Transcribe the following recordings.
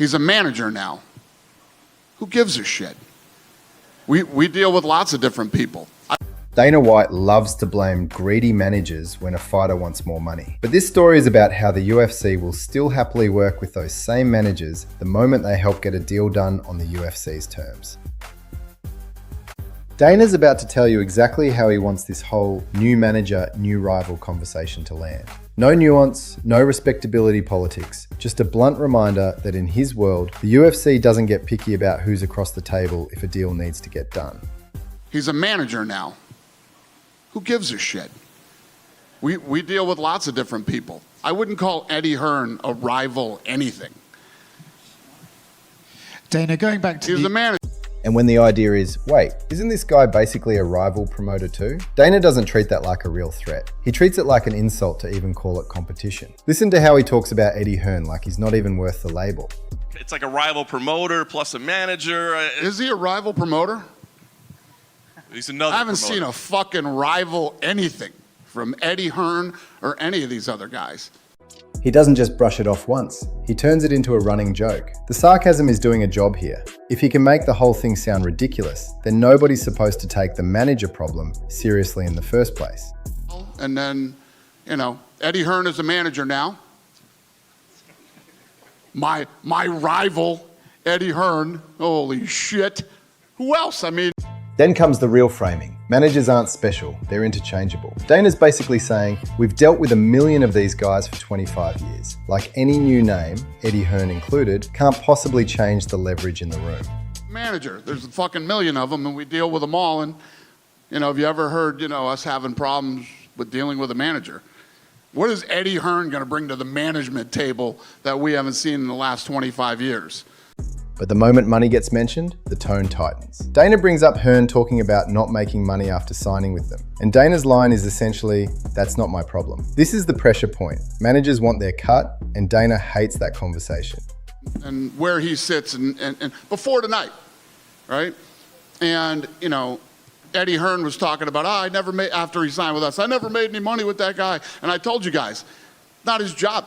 He's a manager now. Who gives a shit? We deal with lots of different people. Dana White loves to blame greedy managers when a fighter wants more money. But this story is about how the UFC will still happily work with those same managers the moment they help get a deal done on the UFC's terms. Dana's about to tell you exactly how he wants this whole new manager, new rival conversation to land. No nuance, no respectability politics, just a blunt reminder that in his world, the UFC doesn't get picky about who's across the table if a deal needs to get done. He's a manager now. Who gives a shit? We deal with lots of different people. I wouldn't call Eddie Hearn a rival anything. Dana, going back to He's a manager. And when the idea is, wait, isn't this guy basically a rival promoter too? Dana doesn't treat that like a real threat. He treats it like an insult to even call it competition. Listen to how he talks about Eddie Hearn like he's not even worth the label. It's like a rival promoter plus a manager. Is he a rival promoter? He's another I haven't promoter. seen a fucking rival anything from Eddie Hearn or any of these other guys. He doesn't just brush it off once, he turns it into a running joke. The sarcasm is doing a job here. If he can make the whole thing sound ridiculous, then nobody's supposed to take the manager problem seriously in the first place. And then, Eddie Hearn is a manager now. My rival, Eddie Hearn, holy shit. Who else? Then comes the real framing. Managers aren't special, they're interchangeable. Dana's basically saying, we've dealt with a million of these guys for 25 years. Like any new name, Eddie Hearn included, can't possibly change the leverage in the room. Manager, there's a fucking million of them and we deal with them all. And, have you ever heard, us having problems with dealing with a manager? What is Eddie Hearn gonna bring to the management table that we haven't seen in the last 25 years? But the moment money gets mentioned, the tone tightens. Dana brings up Hearn talking about not making money after signing with them. And Dana's line is essentially, that's not my problem. This is the pressure point. Managers want their cut, and Dana hates that conversation. And where he sits and before tonight, right? And, Eddie Hearn was talking about, after he signed with us, I never made any money with that guy. And I told you guys, not his job.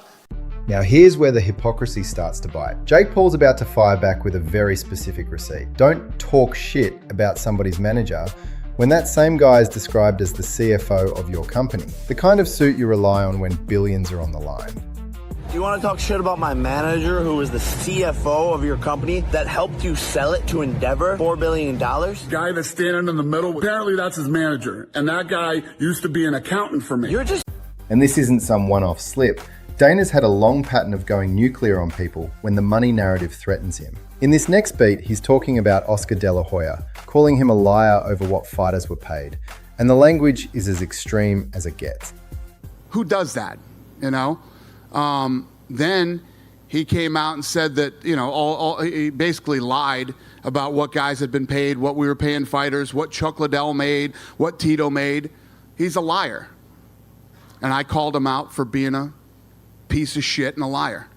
Now here's where the hypocrisy starts to bite. Jake Paul's about to fire back with a very specific receipt. Don't talk shit about somebody's manager when that same guy is described as the CFO of your company, the kind of suit you rely on when billions are on the line. You want to talk shit about my manager who is the CFO of your company that helped you sell it to Endeavor, $4 billion? Guy that's standing in the middle, apparently that's his manager. And that guy used to be an accountant for me. And this isn't some one-off slip. Dana's had a long pattern of going nuclear on people when the money narrative threatens him. In this next beat, he's talking about Oscar De La Hoya, calling him a liar over what fighters were paid. And the language is as extreme as it gets. Who does that, Then he came out and said that, he basically lied about what guys had been paid, what we were paying fighters, what Chuck Liddell made, what Tito made. He's a liar. And I called him out for being a piece of shit and a liar.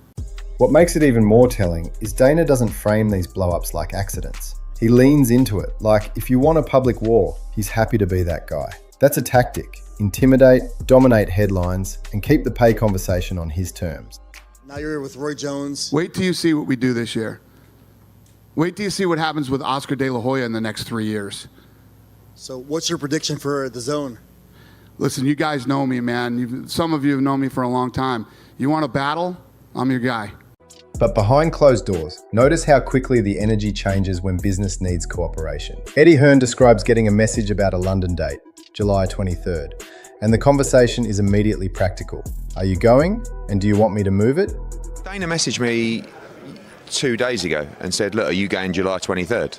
What makes it even more telling is Dana doesn't frame these blow-ups like accidents. He leans into it, like if you want a public war, he's happy to be that guy. That's a tactic. Intimidate, dominate headlines, and keep the pay conversation on his terms. Now you're with Roy Jones. Wait till you see what we do this year. Wait till you see what happens with Oscar De La Hoya in the next 3 years. So what's your prediction for the zone? Listen, you guys know me, man. Some of you have known me for a long time. You want a battle? I'm your guy. But behind closed doors, notice how quickly the energy changes when business needs cooperation. Eddie Hearn describes getting a message about a London date, July 23rd, and the conversation is immediately practical. Are you going? And do you want me to move it? Dana messaged me 2 days ago and said, look, are you going July 23rd?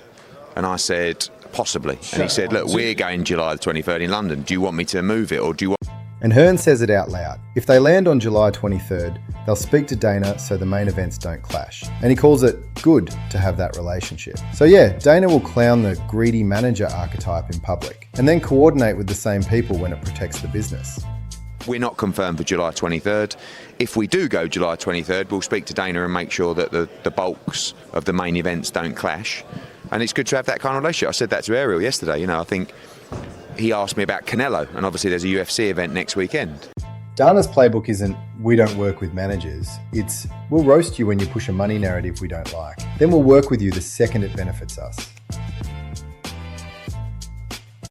And I said, possibly. And he said, look, we're going July the 23rd in London. Do you want me to move it or do you want... And Hearn says it out loud. If they land on July 23rd, they'll speak to Dana so the main events don't clash. And he calls it good to have that relationship. So yeah, Dana will clown the greedy manager archetype in public and then coordinate with the same people when it protects the business. We're not confirmed for July 23rd. If we do go July 23rd, we'll speak to Dana and make sure that the bulks of the main events don't clash. And it's good to have that kind of relationship. I said that to Ariel yesterday. I think he asked me about Canelo, and obviously there's a UFC event next weekend. Dana's playbook isn't, we don't work with managers. It's we'll roast you when you push a money narrative we don't like. Then we'll work with you the second it benefits us.